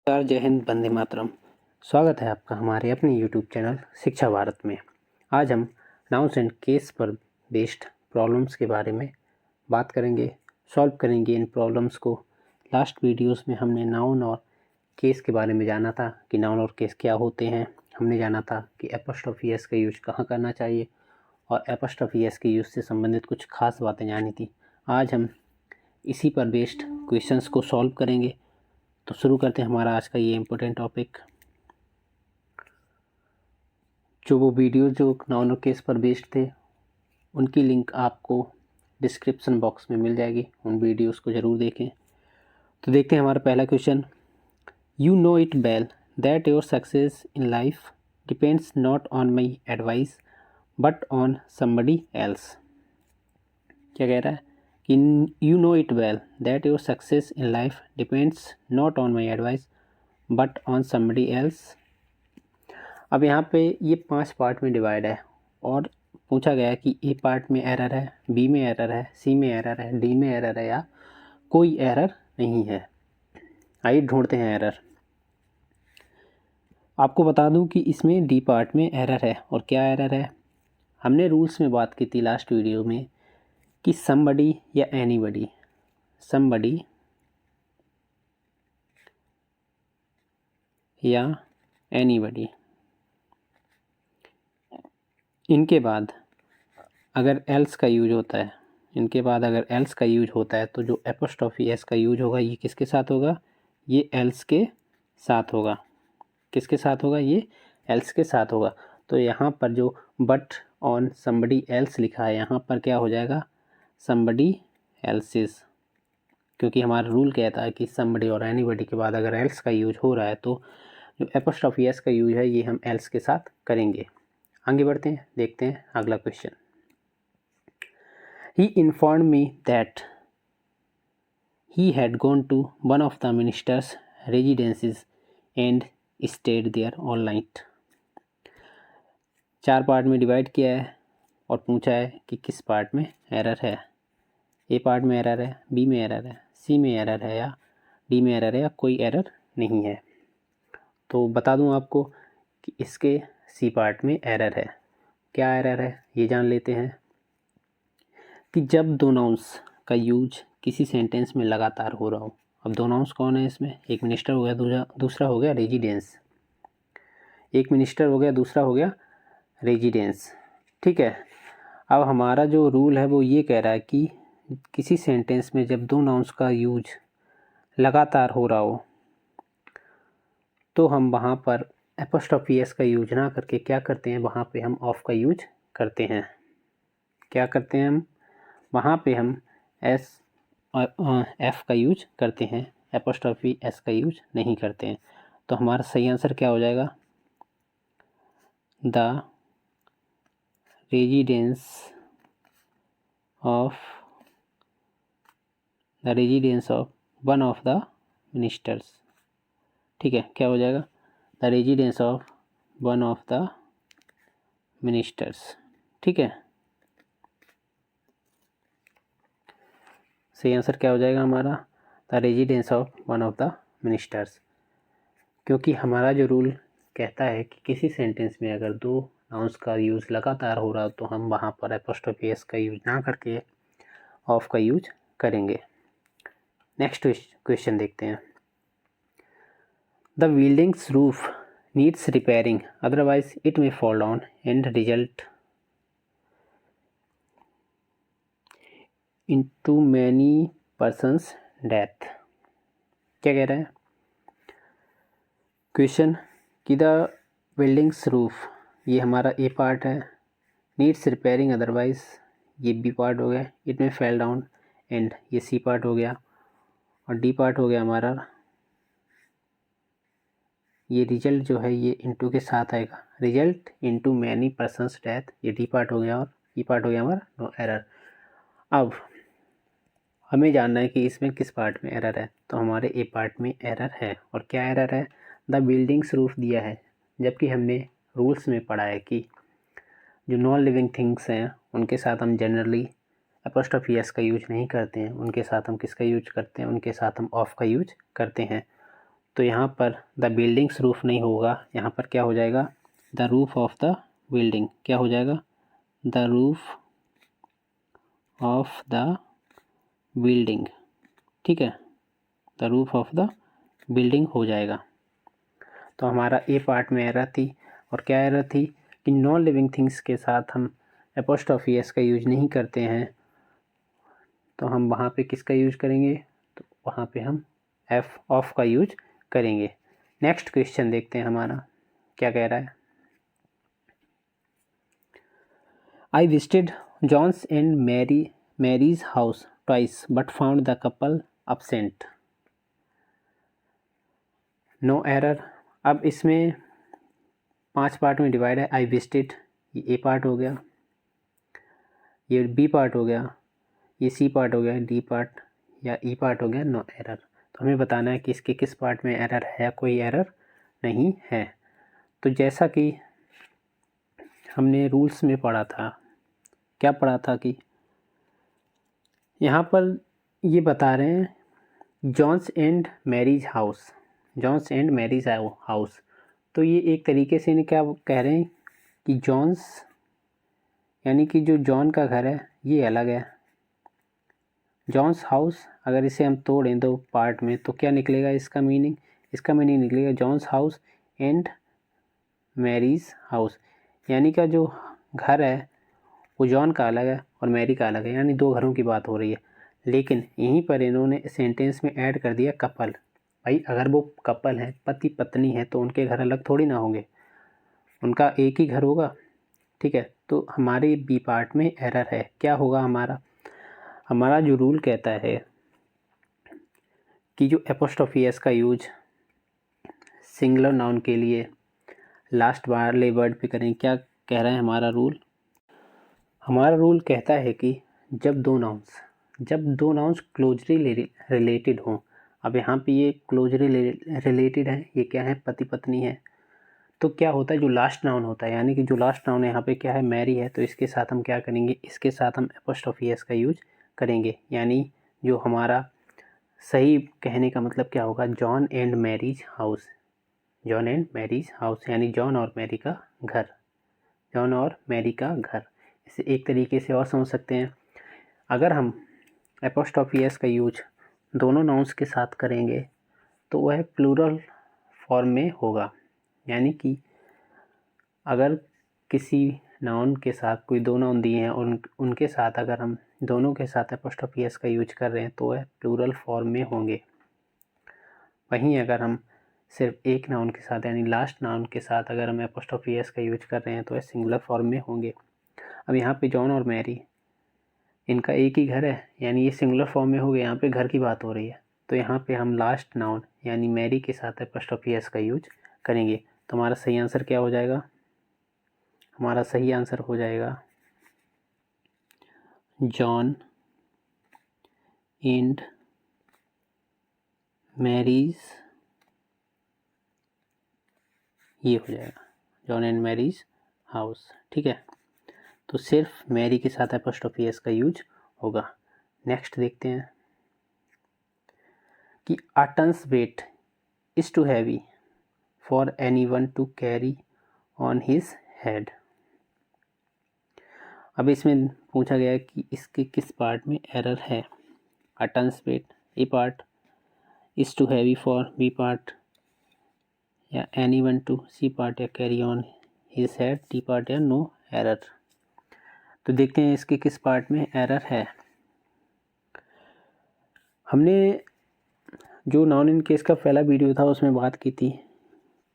नमस्कार, जय हिंद, वंदे मातरम। स्वागत है आपका हमारे अपने यूट्यूब चैनल शिक्षा भारत में। आज हम नाउन्स एंड केस पर बेस्ड प्रॉब्लम्स के बारे में बात करेंगे, सॉल्व करेंगे इन प्रॉब्लम्स को। लास्ट वीडियोस में हमने नाउन और केस के बारे में जाना था कि नाउन और केस क्या होते हैं। हमने जाना था कि एपोस्ट्रोफी एस का यूज कहाँ करना चाहिए और एपोस्ट्रोफी एस के यूज से संबंधित कुछ खास बातें जानी थी। आज हम इसी पर बेस्ड क्वेश्चंस को सॉल्व करेंगे। तो शुरू करते हैं हमारा आज का ये इम्पोर्टेंट टॉपिक। जो वो वीडियो जो नाउन और केस पर बेस्ड थे उनकी लिंक आपको डिस्क्रिप्शन बॉक्स में मिल जाएगी, उन वीडियोस को ज़रूर देखें। तो देखते हैं हमारा पहला question. You know it well that your success in life depends not on my advice but on somebody else. क्या कह रहा है कि you know it well that your success in life depends not on my advice but on somebody else. अब यहाँ पे ये 5 part में डिवाइड है और पूछा गया है कि ए पार्ट में एरर है, बी में एरर है, सी में एरर है, डी में एरर है या कोई एरर नहीं है। आइए ढूंढते हैं एरर। आपको बता दूं कि इसमें डी पार्ट में एरर है। और क्या एरर है? हमने रूल्स में बात की थी लास्ट वीडियो में कि समबडी या एनीबडी, समबडी या एनीबडी, इनके बाद अगर एल्स का यूज होता है, इनके बाद अगर एल्स का यूज होता है तो जो एपोस्ट्रोफी एस का यूज होगा ये किसके साथ होगा? ये एल्स के साथ होगा। किसके साथ होगा? ये एल्स के साथ होगा। तो यहाँ पर जो बट ऑन समबडी एल्स लिखा है यहाँ पर क्या हो जाएगा? समबडी एल्सिस, क्योंकि हमारा रूल कहता है कि समबडी और एनीबडी के बाद अगर एल्स का यूज हो रहा है तो जो एपोस्ट्रोफी एस का यूज है ये हम एल्स के साथ करेंगे। आगे बढ़ते हैं, देखते हैं अगला question. He informed me that he had gone to one of the minister's residences and stayed there all night. 4 part में डिवाइड किया है और पूछा है कि किस पार्ट में एरर है। ए पार्ट में एरर है, बी में एरर है, सी में एरर है या डी में एरर है या कोई एरर नहीं है। तो बता दूं आपको कि इसके सी पार्ट में एरर है। क्या एरर है ये जान लेते हैं कि जब दो नाउन्स का यूज किसी सेंटेंस में लगातार हो रहा हो। अब दो नाउन्स कौन है इसमें? एक मिनिस्टर हो गया, दूसरा हो गया रेजिडेंस। एक मिनिस्टर हो गया, दूसरा हो गया रेजिडेंस। ठीक है। अब हमारा जो रूल है वो ये कह रहा है कि किसी सेंटेंस में जब दो नाउन्स का यूज लगातार हो रहा हो तो हम वहाँ पर एपोस्ट्रोफी एस का यूज ना करके क्या करते हैं? वहाँ पे हम ऑफ का यूज करते हैं। क्या करते हैं हम? वहाँ पे हम एस और एफ का यूज करते हैं, एपोस्ट्रोफी एस का यूज नहीं करते हैं। तो हमारा सही आंसर क्या हो जाएगा? The residence of one of the ministers. ठीक है, क्या हो जाएगा? The residence of one of the ministers. ठीक है, सही आंसर क्या हो जाएगा हमारा? The residence of one of the ministers. क्योंकि हमारा जो रूल कहता है कि किसी सेंटेंस में अगर दो नाउन्स का यूज़ लगातार हो रहा तो हम वहाँ पर एपोस्ट्रोफी एस का यूज ना करके ऑफ का यूज करेंगे। नेक्स्ट क्वेश्चन देखते हैं। The buildings roof needs repairing otherwise it may fall down and result into many persons death. क्या कह रहा है क्वेश्चन कि द बिल्डिंग्स रूफ, ये हमारा ए पार्ट है, नीड्स रिपेयरिंग अदरवाइज ये बी पार्ट हो गया, इट में फेल डाउन एंड ये सी पार्ट हो गया और डी पार्ट हो गया हमारा, ये रिजल्ट जो है ये इनटू के साथ आएगा, result into many persons death, ये डी पार्ट हो गया और ई पार्ट हो गया हमारा नो एरर। अब हमें जानना है कि इसमें किस पार्ट में एरर है। तो हमारे ए पार्ट में एरर है। और क्या एरर है? द बिल्डिंग्स रूफ दिया है, जबकि हमने रूल्स में पढ़ा है कि जो नॉन लिविंग थिंग्स हैं उनके साथ हम जनरली एपोस्ट्रोफी एस का यूज नहीं करते हैं, उनके साथ हम किसका यूज करते हैं? उनके साथ हम ऑफ का यूज करते हैं। तो यहाँ पर द बिल्डिंग्स रूफ नहीं होगा, यहाँ पर क्या हो जाएगा, the roof of the building. क्या हो जाएगा, the roof of the building, ठीक है, the roof of the building हो जाएगा। तो हमारा ए पार्ट में एरर थी, और क्या एरर थी कि नॉन लिविंग थिंग्स के साथ हम एपोस्ट्रोफी एस का यूज नहीं करते हैं, तो हम वहाँ पे किसका यूज करेंगे, तो वहाँ पे हम एफ ऑफ का यूज करेंगे। नेक्स्ट क्वेश्चन देखते हैं हमारा क्या कह रहा है। I visited John's and Mary's house twice but found the couple absent। No error. अब इसमें 5 पार्ट में डिवाइड है। आई विजिटेड, ये ए पार्ट हो गया, ये बी पार्ट हो गया, ये सी पार्ट हो गया, डी पार्ट या ई पार्ट हो गया। No error. तो हमें बताना है कि इसके किस पार्ट में एरर है, कोई एरर नहीं है। तो जैसा कि हमने रूल्स में पढ़ा था, क्या पढ़ा था कि यहाँ पर ये बता रहे हैं John's and Mary's house, John's and Mary's house. तो ये एक तरीके से इन्हें क्या कह रहे हैं कि जॉन्स यानी कि जो जॉन का घर है ये अलग है, जॉन्स हाउस अगर इसे हम तोड़ें दो पार्ट में तो क्या निकलेगा इसका मीनिंग, इसका मीनिंग निकलेगा John's house and Mary's house. यानी का जो घर है वो जॉन का अलग है और मैरी का अलग है, यानी 2 घरों की बात हो रही है। लेकिन यहीं पर इन्होंने सेंटेंस में ऐड कर दिया कपल। भाई अगर वो कपल है, पति पत्नी है, तो उनके घर अलग थोड़ी ना होंगे, उनका एक ही घर होगा, ठीक है। तो हमारे बी पार्ट में एरर है। क्या होगा हमारा जो रूल कहता है कि जो एपोस्ट्रोफी एस का यूज सिंगुलर नाउन के लिए लास्ट वाले वर्ड पे करें। क्या कह रहा है हमारा रूल, हमारा रूल कहता है कि जब दो नाउन्स क्लोजली रिलेटेड हों। अब यहाँ पे ये क्लोजली रिलेटेड है, ये क्या है, पति पत्नी है। तो क्या होता है, जो लास्ट नाउन होता है, यानी कि जो लास्ट नाउन है यहाँ पे क्या है, मैरी है, तो इसके साथ हम क्या करेंगे, इसके साथ हम एपोस्ट्रोफी एस का यूज करेंगे। यानी जो हमारा सही कहने का मतलब क्या होगा, John and Mary's house, John and Mary's house, यानी जॉन और मैरी का घर, जॉन और मैरी का घर। इसे एक तरीके से और समझ सकते हैं, अगर हम एपोस्ट्रोफी एस का यूज दोनों नाउन्स के साथ करेंगे तो वह प्लूरल फॉर्म में होगा। यानी कि अगर किसी नाउन के साथ कोई 2 नाउन दिए हैं और उनके साथ अगर हम दोनों के साथ एपोस्ट्रोफी एस का यूज कर रहे हैं तो वह प्लूरल फॉर्म में होंगे। वहीं अगर हम सिर्फ एक नाउन के साथ यानी लास्ट नाउन के साथ अगर हम एपोस्ट्रोफी एस का यूज कर रहे हैं तो वह सिंगुलर फॉर्म में होंगे। अब यहाँ पे जॉन और मैरी इनका एक ही घर है, यानी ये सिंगुलर फॉर्म में हो गया, यहाँ पे घर की बात हो रही है। तो यहाँ पे हम लास्ट नाउन यानी मैरी के साथ एपोस्ट्रोफी एस का यूज करेंगे। तो हमारा सही आंसर क्या हो जाएगा, हमारा सही आंसर हो जाएगा जॉन एंड मैरीज, ये हो जाएगा जॉन एंड मैरीज हाउस, ठीक है। तो सिर्फ मैरी के साथ एपोस्ट्रोफी एस का यूज होगा। नेक्स्ट देखते हैं कि a tons weight is too heavy for anyone to carry on his head. अब इसमें पूछा गया है कि इसके किस पार्ट में एरर है। A tons weight A part, is too heavy for B part, या एनीवन टू सी पार्ट, या carry on his head D part, या नो एरर। तो देखते हैं इसके किस पार्ट में एरर है। हमने जो नाउन इन केस का पहला वीडियो था उसमें बात की थी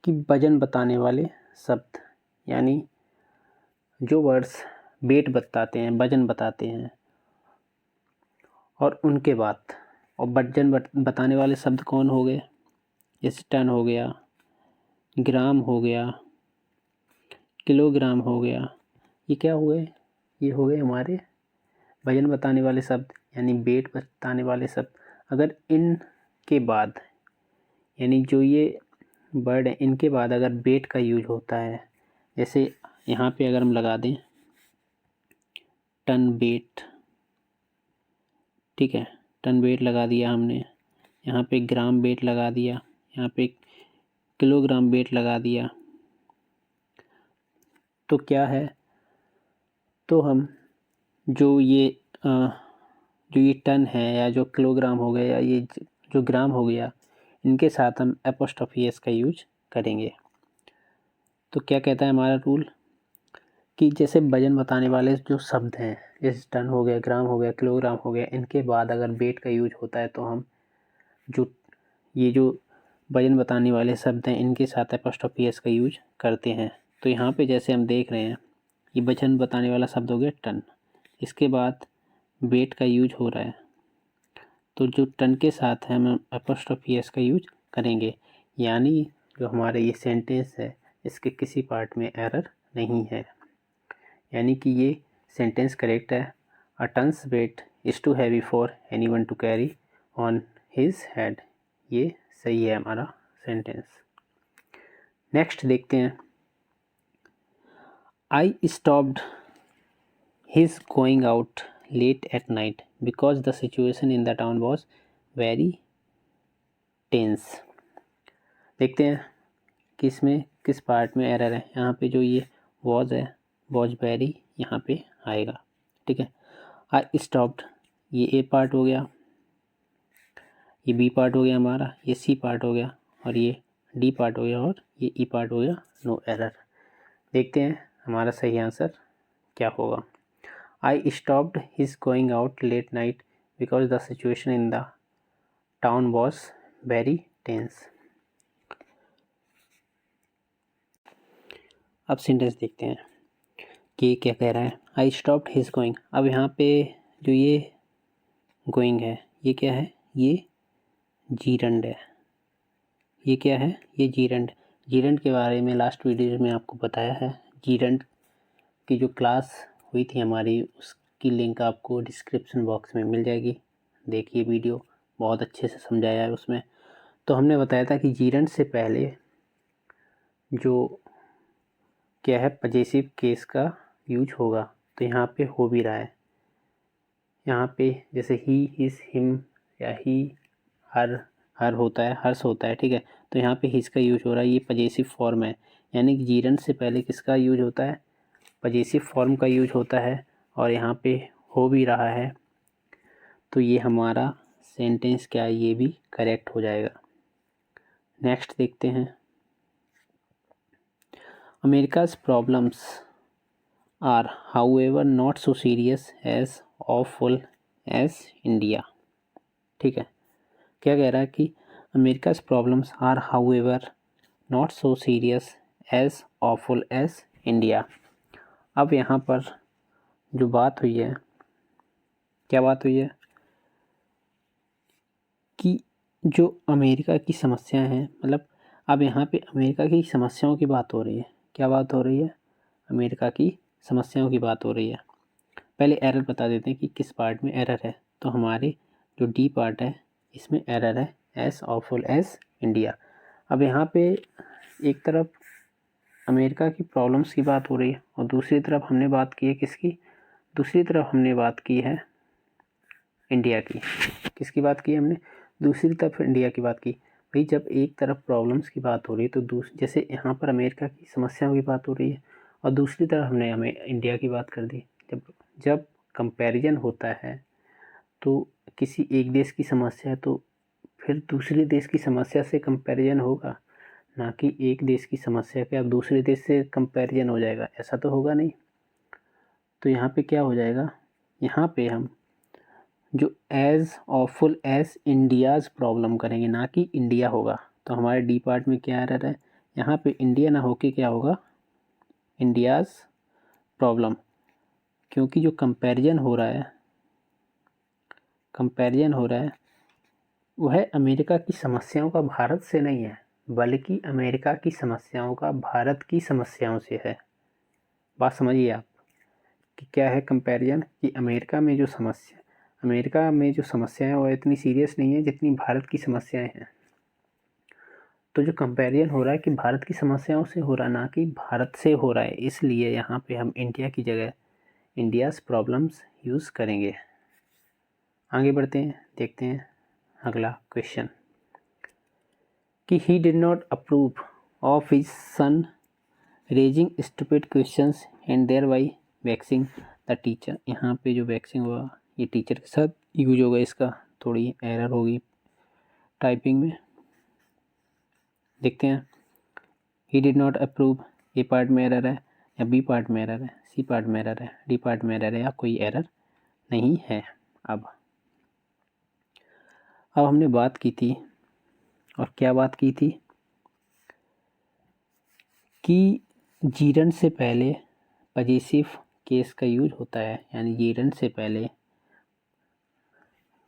कि वजन बताने वाले शब्द, यानी जो वर्ड्स वेट बताते हैं, वजन बताते हैं, और उनके बाद और वजन बताने वाले शब्द कौन हो गए, जैसे टन हो गया, ग्राम हो गया, किलोग्राम हो गया। ये क्या हुए, ये हो गए हमारे वजन बताने वाले शब्द, यानी वेट बताने वाले शब्द। अगर इनके बाद यानी जो ये वर्ड है इनके बाद अगर वेट का यूज होता है, जैसे यहाँ पे अगर हम लगा दें टन वेट, ठीक है, टन वेट लगा दिया हमने, यहाँ पे ग्राम वेट लगा दिया, यहाँ पे किलोग्राम वेट लगा दिया, तो क्या है, तो हम जो ये टन है या जो किलोग्राम हो गया या ये जो ग्राम हो गया, इनके साथ हम एपोस्ट्रोफी एस का यूज करेंगे। तो क्या कहता है हमारा रूल कि जैसे वजन बताने वाले जो शब्द हैं, जैसे टन हो गया, ग्राम हो गया, किलोग्राम हो गया, इनके बाद अगर वेट का यूज होता है तो हम जो वजन बताने वाले शब्द हैं इनके साथ एपोस्ट्रोफी एस का यूज करते हैं। तो यहाँ पे जैसे हम देख रहे हैं, ये वजन बताने वाला शब्द हो गया टन, इसके बाद वेट का यूज हो रहा है, तो जो टन के साथ है हम एपोस्ट्रोफी एस का यूज करेंगे, यानी जो हमारा ये सेंटेंस है इसके किसी पार्ट में एरर नहीं है, यानी कि ये सेंटेंस करेक्ट है। A tons weight is too heavy for anyone to carry on his head, ये सही है हमारा सेंटेंस। नेक्स्ट देखते हैं, I stopped his going out late at night because the situation in the town was very tense. देखते हैं कि इसमें किस पार्ट में एरर है। यहाँ पे जो ये वॉज है, वॉज वेरी यहाँ पे आएगा, ठीक है। आई स्टॉप्ड, ये ए पार्ट हो गया, ये बी पार्ट हो गया हमारा, ये सी पार्ट हो गया, और ये डी पार्ट हो गया, और ये ई पार्ट हो गया। No error. देखते हैं हमारा सही आंसर क्या होगा। I stopped his going out late night because the situation in the town was very tense. अब सेंटेंस देखते हैं कि क्या कह रहा है। आई स्टॉप्ड हिज गोइंग, अब यहाँ पे जो ये गोइंग है ये क्या है, ये जीरंड है। ये क्या है, ये जीरंड। जीरंड के बारे में लास्ट वीडियो में आपको बताया है। जीरंड की जो क्लास हुई थी हमारी, उसकी लिंक आपको डिस्क्रिप्शन बॉक्स में मिल जाएगी, देखिए वीडियो, बहुत अच्छे से समझाया है उसमें। तो हमने बताया था कि जीरंड से पहले जो क्या है पजेसिव केस का यूज होगा, तो यहाँ पे हो भी रहा है। यहाँ पे जैसे ही, हिज, हिम या ही, हर होता है, हर्ष होता है, ठीक है। तो यहाँ पे हिज का यूज हो रहा है, ये पजेसिव फॉर्म है, यानी कि जीरंड से पहले किसका यूज होता है, पजेसिव फॉर्म का यूज होता है, और यहाँ पे हो भी रहा है। तो ये हमारा सेंटेंस क्या है, ये भी करेक्ट हो जाएगा। नेक्स्ट देखते हैं, America's problems are however not so serious as awful as India, ठीक है। क्या कह रहा है कि America's problems are however not so serious as awful as India. अब यहाँ पर जो बात हुई है, क्या बात हुई है कि जो अमेरिका की समस्या है, मतलब अब यहाँ पे अमेरिका की समस्याओं की बात हो रही है। क्या बात हो रही है, अमेरिका की समस्याओं की बात हो रही है। पहले एरर बता देते हैं कि किस पार्ट में एरर है। तो हमारे जो डी पार्ट है इसमें एरर है, एज ऑफुल एज इंडिया। अब यहाँ पे एक तरफ अमेरिका की प्रॉब्लम्स की बात हो रही है, और दूसरी तरफ हमने बात की है किसकी, दूसरी तरफ हमने बात की है इंडिया की। किसकी बात की हमने, दूसरी तरफ इंडिया की बात की। भाई जब एक तरफ प्रॉब्लम्स की बात हो रही है तो जैसे यहाँ पर अमेरिका की समस्याओं की बात हो रही है, और दूसरी तरफ हमने हमें इंडिया की बात कर दी। जब कंपैरिजन होता है तो किसी एक देश की समस्या है तो फिर दूसरे देश की समस्या से कंपैरिजन होगा, ना कि एक देश की समस्या के अब दूसरे देश से कंपैरिजन हो जाएगा, ऐसा तो होगा नहीं। तो यहाँ पे क्या हो जाएगा, यहाँ पे हम जो as awful as India's problem करेंगे, ना कि इंडिया होगा। तो हमारे डी पार्ट में क्या एरर है, यहाँ पे इंडिया ना होके क्या होगा, इंडियाज़ प्रॉब्लम, क्योंकि जो कंपैरिजन हो रहा है वह अमेरिका की समस्याओं का भारत से नहीं है, बल्कि अमेरिका की समस्याओं का भारत की समस्याओं से है। बात समझिए आप कि क्या है कंपैरिजन, कि अमेरिका में जो समस्याएं वो इतनी सीरियस नहीं है जितनी भारत की समस्याएं हैं। तो जो कंपैरिजन हो रहा है कि भारत की समस्याओं से हो रहा है, ना कि भारत से हो रहा है, इसलिए यहाँ पे हम इंडिया की जगह इंडियाज़ प्रॉब्लम्स यूज़ करेंगे। आगे बढ़ते हैं, देखते हैं अगला क्वेश्चन कि he did not approve of his son raising stupid questions and thereby waxing the teacher. यहाँ पे जो वैक्सिंग हुआ ये टीचर के साथ यूज होगा, इसका थोड़ी एरर होगी टाइपिंग में। देखते हैं, ही did not approve, A part में एरर है या बी पार्ट में एरर है, सी पार्ट में एरर है, डी पार्ट में एरर है या कोई एरर नहीं है। अब हमने बात की थी, और क्या बात की थी कि जीरंड से पहले पजेसिव केस का यूज होता है, यानी जीरंड से पहले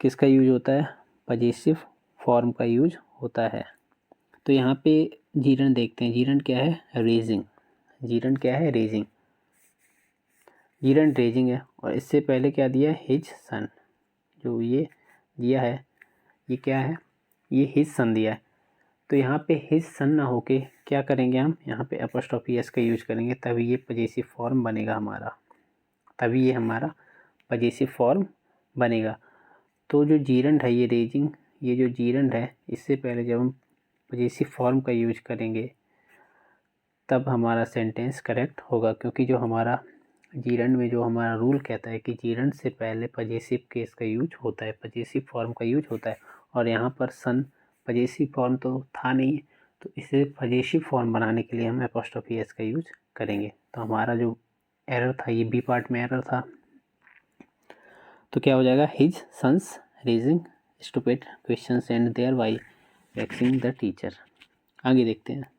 किसका यूज होता है, पजेसिव फॉर्म का यूज होता है। तो यहाँ पे जीरंड देखते हैं, जीरंड क्या है, रेजिंग। जीरंड क्या है, रेजिंग। जीरंड रेजिंग है, और इससे पहले क्या दिया है, हिज सन। जो ये दिया है ये क्या है, ये हिज सन दिया है। तो यहाँ पे हिज सन ना होके क्या करेंगे हम, यहाँ पे एपोस्ट्रोफी एस का यूज करेंगे, तभी ये पजेसिव फॉर्म बनेगा हमारा, तभी ये हमारा पजेसिव फॉर्म बनेगा। तो जो जीरंड है ये रेजिंग, ये जो जीरंड है इससे पहले जब हम पजेसिव फॉर्म का यूज करेंगे तब हमारा सेंटेंस करेक्ट होगा, क्योंकि जो हमारा जीरंड में जो हमारा रूल कहता है कि जीरंड से पहले पजेसिव केस का यूज होता है, पजेसिव फॉर्म का यूज होता है। और यहाँ पर सन पजेसिव फॉर्म तो था नहीं, तो इसे पजेसिव फॉर्म बनाने के लिए हम एपोस्ट्रोफी एस का यूज करेंगे। तो हमारा जो एरर था ये बी पार्ट में एरर था, तो क्या हो जाएगा, his sons raising stupid questions and thereby waxing the teacher. आगे देखते हैं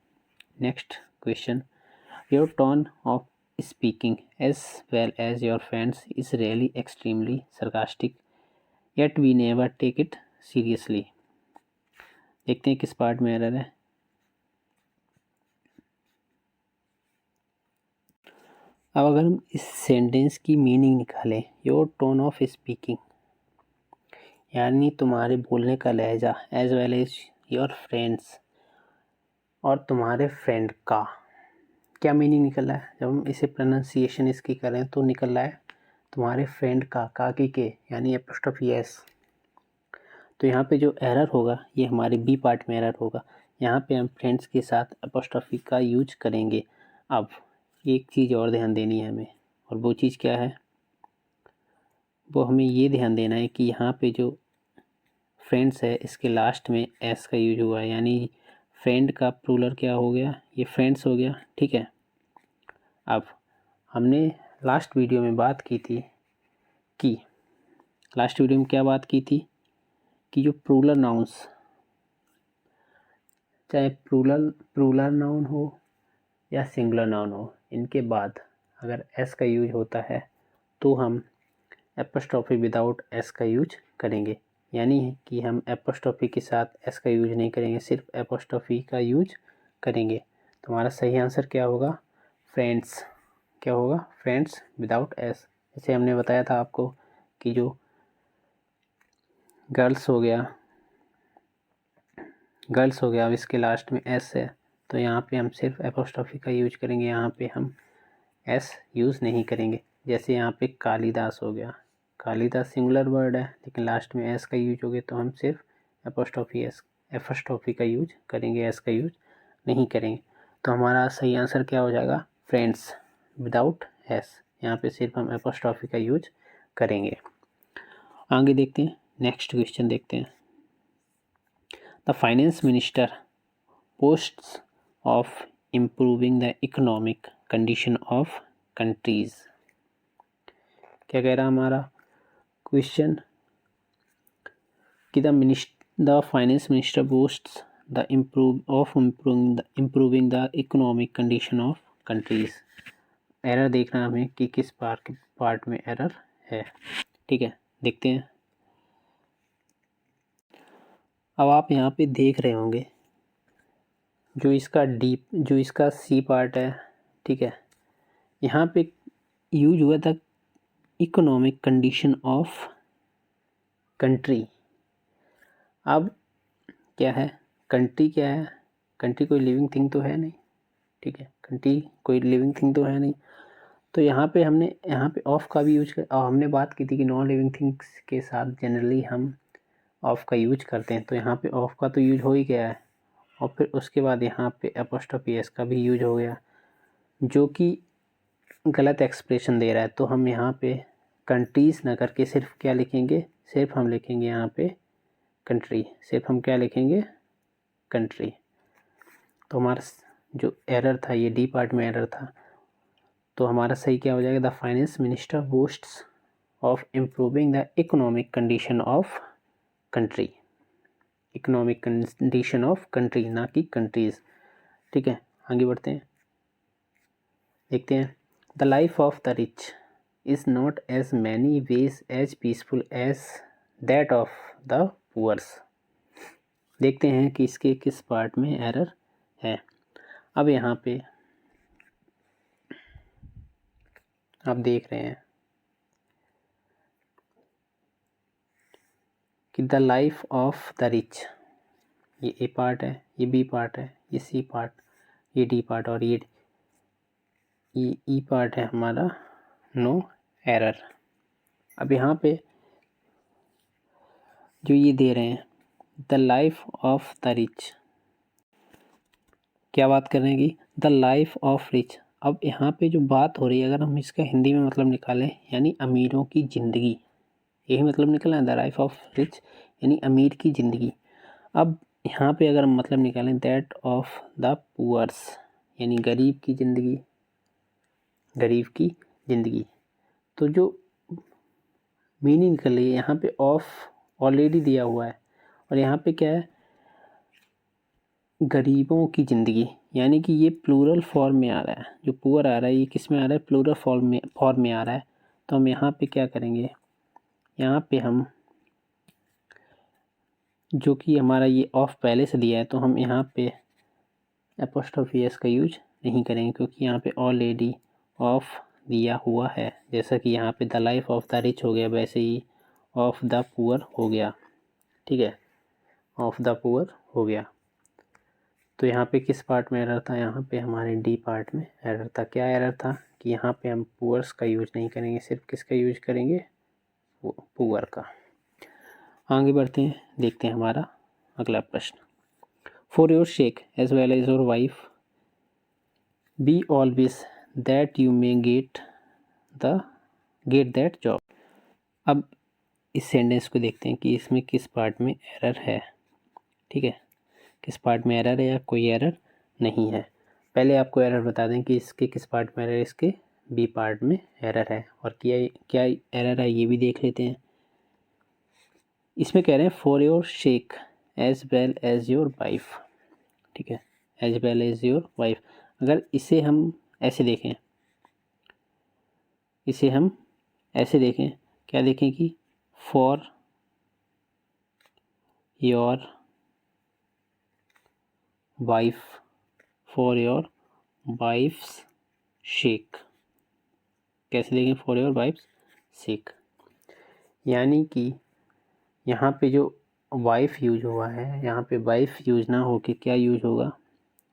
next question. Your tone of speaking as well as your friends is really extremely sarcastic, yet we never take it seriously। देखते हैं किस part में error है। अब अगर हम इस सेंटेंस की मीनिंग निकालें, योर टोन ऑफ स्पीकिंग यानी तुम्हारे बोलने का लहजा, as well as your friends, और तुम्हारे फ्रेंड का क्या मीनिंग निकल रहा है। जब हम इसे प्रोनाउंसिएशन इसकी करें तो निकल रहा है तुम्हारे फ्रेंड का के यानी एपोस्ट्रोफी एस। तो यहाँ पे जो एरर होगा ये हमारे बी पार्ट में एरर होगा। यहाँ पे हम फ्रेंड्स के साथ एपोस्ट्रोफी का यूज करेंगे। अब एक चीज़ और ध्यान देनी है हमें, और वो चीज़ क्या है, वो हमें ये ध्यान देना है कि यहाँ पे जो फ्रेंड्स है इसके लास्ट में एस का यूज हुआ है, यानी फ्रेंड का प्लूरल क्या हो गया, ये फ्रेंड्स हो गया, ठीक है। अब हमने लास्ट वीडियो में बात की थी कि लास्ट वीडियो में क्या बात की थी कि जो प्लूरल नाउन्स, चाहे प्लूरल नाउन हो या सिंगुलर नाउन हो, इनके बाद अगर एस का यूज होता है तो हम एपोस्ट्रोफी विदाउट एस का यूज करेंगे, यानी कि हम एपोस्ट्रोफी के साथ एस का यूज नहीं करेंगे, सिर्फ एपोस्ट्रोफी का यूज करेंगे। तो हमारा सही आंसर क्या होगा, फ्रेंड्स। क्या होगा, फ्रेंड्स विदाउट एस। जैसे हमने बताया था आपको कि जो गर्ल्स हो गया, अब इसके लास्ट में एस है, तो यहाँ पे हम सिर्फ एपोस्ट्रोफी का यूज करेंगे, यहाँ पे हम एस यूज़ नहीं करेंगे। जैसे यहाँ पे कालिदास हो गया, कालिदास सिंगुलर वर्ड है लेकिन लास्ट में एस का यूज हो गया, तो हम सिर्फ एपोस्ट्रोफी का यूज करेंगे, एस का यूज नहीं करेंगे। तो हमारा सही आंसर क्या हो जाएगा, फ्रेंड्स विदाउट एस। यहाँ पे सिर्फ हम एपोस्ट्रोफी का यूज करेंगे। आगे देखते हैं, नेक्स्ट क्वेश्चन देखते हैं। The finance minister posts of improving the economic condition of countries. क्या कह रहा हमारा क्वेश्चन कि the finance minister बोस्ट्स the improving the economic condition of countries. Error देखना हमें कि किस पार्ट में एरर है, ठीक है। देखते हैं। अब आप यहाँ पे देख रहे होंगे जो इसका सी पार्ट है, ठीक है, यहाँ पे यूज हुआ था इकोनॉमिक कंडीशन ऑफ कंट्री। अब क्या है, कंट्री क्या है, कंट्री कोई लिविंग थिंग तो है नहीं, ठीक है, कंट्री कोई लिविंग थिंग तो है नहीं। तो यहाँ पे ऑफ का भी यूज कर, और हमने बात की थी कि नॉन लिविंग थिंग्स के साथ जनरली हम ऑफ का यूज करते हैं, तो यहाँ पे ऑफ का तो यूज हो ही गया है, और फिर उसके बाद यहाँ पे एपोस्ट्रोफी एस का भी यूज हो गया, जो कि गलत एक्सप्रेशन दे रहा है। तो हम यहाँ पे कंट्रीज़ ना करके सिर्फ क्या लिखेंगे, सिर्फ हम लिखेंगे यहाँ पे कंट्री, सिर्फ हम क्या लिखेंगे, कंट्री। तो हमारा जो एरर था ये डी पार्ट में एरर था, तो हमारा सही क्या हो जाएगा, the finance minister बोस्ट्स of improving the economic condition of country, economic condition of country, ना कि कंट्रीज़। ठीक है, आगे बढ़ते हैं, देखते हैं। The life of the rich is not as many ways as peaceful as that of the poors. देखते हैं कि इसके किस पार्ट में एरर है। अब यहाँ पे आप देख रहे हैं कि the life of the rich, ये ए पार्ट है, ये बी पार्ट है, ये सी पार्ट, ये डी पार्ट और ये ई पार्ट है हमारा नो एरर। अब यहाँ पे जो ये दे रहे हैं the life of the rich, क्या बात कर रहे हैं कि द लाइफ ऑफ रिच। अब यहाँ पे जो बात हो रही है, अगर हम इसका हिंदी में मतलब निकालें, यानी अमीरों की ज़िंदगी, यही मतलब निकला है द लाइफ ऑफ रिच, यानी अमीर की ज़िंदगी। अब यहाँ पे अगर हम मतलब निकालें दैट ऑफ द पुअर्स, यानी गरीब की ज़िंदगी, गरीब की ज़िंदगी, तो जो मीनिंग निकल रही है यहाँ पे ऑफ ऑलरेडी दिया हुआ है, और यहाँ पे क्या है, गरीबों की ज़िंदगी, यानी कि ये प्लूरल फॉर्म में आ रहा है। जो पुअर आ रहा है ये किस में आ रहा है, प्लूरल फॉर्म में आ रहा है। तो हम यहाँ पे क्या करेंगे, यहाँ पे हम जो कि हमारा ये ऑफ पहले से दिया है, तो हम यहाँ पे एपोस्ट्रोफी एस का यूज नहीं करेंगे, क्योंकि यहाँ पे ऑलरेडी ऑफ दिया हुआ है। जैसा कि यहाँ पे the life of the rich हो गया, वैसे ही ऑफ द पुअर हो गया। ठीक है, ऑफ द पुअर हो गया। तो यहाँ पे किस पार्ट में एरर था, यहाँ पे हमारे डी पार्ट में एरर था। क्या एरर था कि यहाँ पे हम पुअर्स का यूज नहीं करेंगे, सिर्फ किसका यूज करेंगे, पुअर का। आगे बढ़ते हैं, देखते हैं हमारा अगला प्रश्न। For your sake as well as your wife be always that you may get that job. अब इस सेंटेंस को देखते हैं कि इसमें किस पार्ट में एरर है। ठीक है, किस पार्ट में एरर है या कोई एरर नहीं है। पहले आपको एरर बता दें कि इसके किस पार्ट में एरर है, इसके बी पार्ट में एरर है, और क्या एरर है ये भी देख लेते हैं। इसमें कह रहे हैं for your sake as well as your wife. ठीक है, as well as your wife. अगर इसे हम ऐसे देखें, इसे हम ऐसे देखें, क्या देखें कि for your wife, for your wife's sake, कैसे देखें, फॉर योर वाइफ्स शेक, यानी कि यहाँ पे जो वाइफ यूज हुआ है, यहाँ पे वाइफ यूज ना हो के क्या यूज होगा,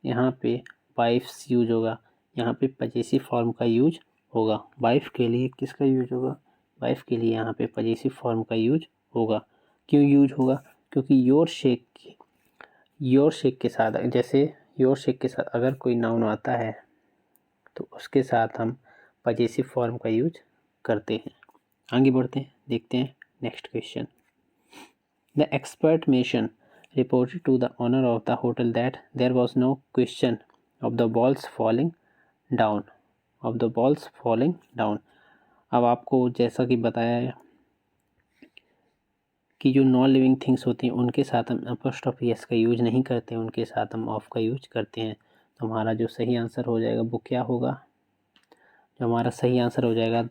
यहाँ पे वाइफ्स यूज होगा, यहाँ पे पजेसिव फॉर्म का यूज होगा। वाइफ के लिए किसका यूज होगा, वाइफ के लिए यहाँ पे पजेसिव फॉर्म का यूज होगा। क्यों यूज होगा, क्योंकि योर शेक के साथ, जैसे योर शेक के साथ अगर कोई नाउन आता है तो उसके साथ हम पजेसिव फॉर्म का यूज करते हैं। आगे बढ़ते हैं, देखते हैं next question. The expert Mason reported to the owner of the hotel that there was no question of the walls falling down. अब आपको जैसा कि बताया है कि जो नॉन लिविंग थिंग्स होती हैं उनके साथ हम एपोस्ट्रोफी एस का यूज नहीं करते हैं, उनके साथ हम ऑफ का यूज करते हैं। तो हमारा जो सही आंसर हो जाएगा वो क्या होगा, जो हमारा सही आंसर हो जाएगा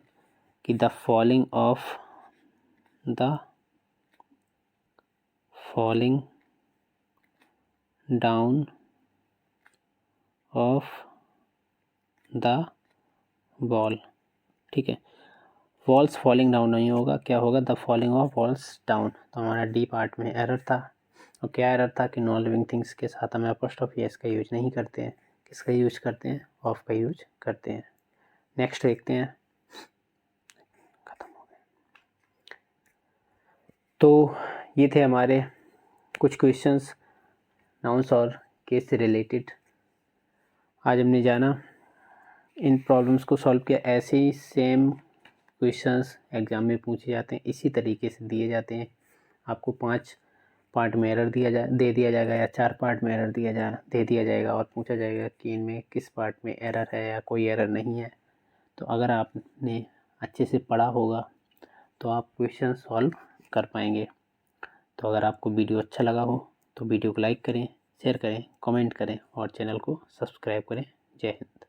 कि the falling down of the wall. ठीक है, वॉल्स फॉलिंग डाउन नहीं होगा, क्या होगा, the falling of walls down. तो हमारा डी पार्ट में एरर था। और क्या एरर था कि नॉन लिविंग थिंग्स के साथ हम एपोस्ट्रोफी एस का यूज नहीं करते हैं, किसका यूज करते हैं, ऑफ का यूज करते हैं। नेक्स्ट देखते हैं, खत्म हो गया। तो ये थे हमारे कुछ क्वेश्चंस नाउन्स और केस से रिलेटेड आज हमने जाना, इन प्रॉब्लम्स को सॉल्व किया। ऐसे ही सेम क्वेश्चंस एग्ज़ाम में पूछे जाते हैं, इसी तरीके से दिए जाते हैं। आपको 5 पार्ट में एरर दे दिया जाएगा या 4 पार्ट में एरर दे दिया जाएगा और पूछा जाएगा कि इनमें किस पार्ट में एरर है या कोई एरर नहीं है। तो अगर आपने अच्छे से पढ़ा होगा तो आप क्वेश्चन सॉल्व कर पाएंगे। तो अगर आपको वीडियो अच्छा लगा हो तो वीडियो को लाइक करें, शेयर करें, कमेंट करें और चैनल को सब्सक्राइब करें। जय हिंद।